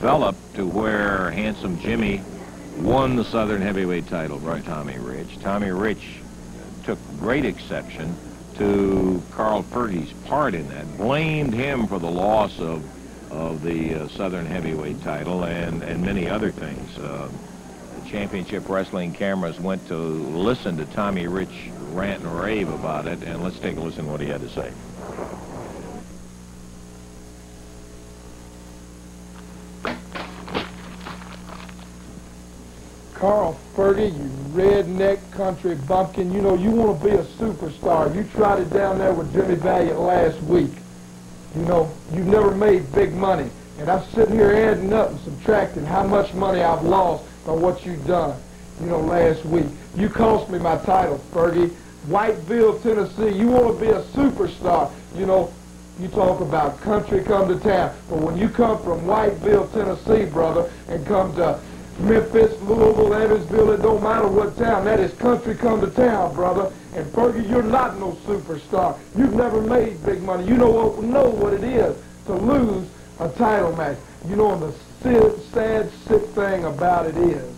developed to where Handsome Jimmy won the Southern Heavyweight title by Tommy Rich. Tommy Rich took great exception to Carl Fergie's part in that, blamed him for the loss of the Southern Heavyweight title and many other things. The Championship Wrestling cameras went to listen to Tommy Rich rant and rave about it, and let's take a listen to what he had to say. Carl Fergie, you redneck country bumpkin, you know you want to be a superstar. You tried it down there with Jimmy Valiant last week. You know, you've never made big money. And I'm sitting here adding up and subtracting how much money I've lost by what you've done, you know, last week. You cost me my title, Fergie. Whiteville, Tennessee, you want to be a superstar. You know, you talk about country come to town. But when you come from Whiteville, Tennessee, brother, and come to Memphis, Louisville, Evansville, it don't matter what town. That is country come to town, brother. And Fergie, you're not no superstar. You've never made big money. You know what it is to lose a title match. You know, and the sad, sick thing about it is,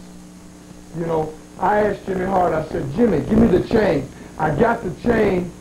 you know, I asked Jimmy Hart, I said, Jimmy, give me the chain. I got the chain,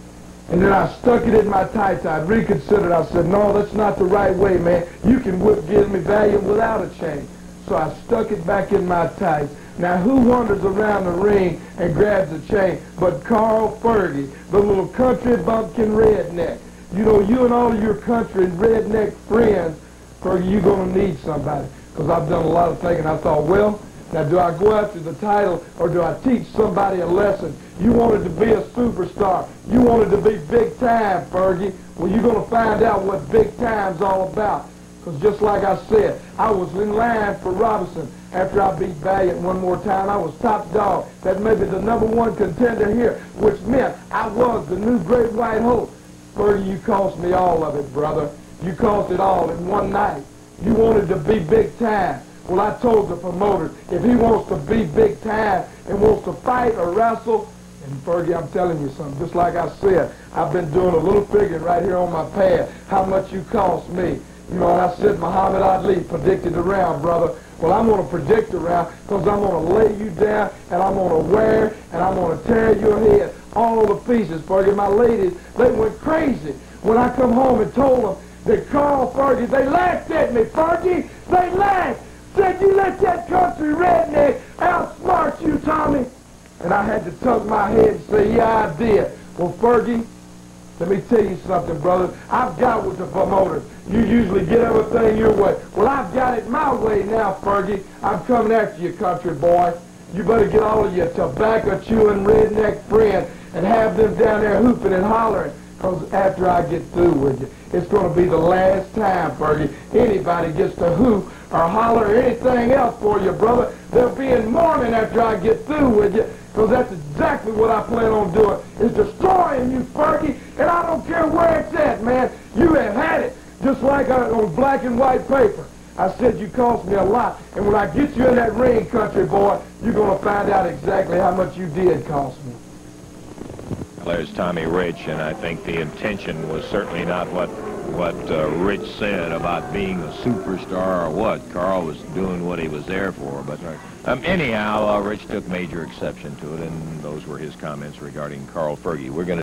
and then I stuck it in my tights. I reconsidered. I said, no, that's not the right way, man. You can whip Jimmy Valiant without a chain. So I stuck it back in my tights. Now, who wanders around the ring and grabs a chain but Carl Fergie, the little country bumpkin redneck? You know, you and all of your country redneck friends, Fergie, you're going to need somebody. Because I've done a lot of thinking. I thought, well, now do I go after the title or do I teach somebody a lesson? You wanted to be a superstar. You wanted to be big time, Fergie. Well, you're going to find out what big time's all about. Because just like I said, I was in line for Robinson. After I beat Valiant one more time, I was top dog. That made me the #1 contender here, which meant I was the new great white hope. Fergie, you cost me all of it, brother. You cost it all in one night. You wanted to be big time. Well, I told the promoter, if he wants to be big time and wants to fight or wrestle, and Fergie, I'm telling you something, just like I said, I've been doing a little figuring right here on my pad, how much you cost me. You know, and I said Muhammad Ali predicted the round, brother. Well, I'm going to predict the round because I'm going to lay you down and I'm going to wear and I'm going to tear your head all to pieces, Fergie. My ladies, they went crazy when I come home and told them that Carl Fergie, they laughed at me, Fergie. They laughed. Said, you let that country redneck outsmart you, Tommy. And I had to tuck my head and say, yeah, I did. Well, Fergie, let me tell you something, brother. I've got with the promoters. You usually get everything your way. Well, I've got it my way now, Fergie. I'm coming after you, country boy. You better get all of your tobacco-chewing redneck friends and have them down there hooping and hollering. Because after I get through with you, it's going to be the last time, Fergie, anybody gets to hoop or holler or anything else for you, brother. They'll be in mourning after I get through with you. Because that's exactly what I plan on doing, is destroying you, Fergie. And I don't care where it's at, man. You have had it, just like on black and white paper. I said you cost me a lot. And when I get you in that ring, country boy, you're going to find out exactly how much you did cost me. Well, there's Tommy Rich, and I think the intention was certainly not what Rich said about being a superstar or what. Carl was doing what he was there for. But anyhow, Rich took major exception to it, and those were his comments regarding Carl Fergie. We're going to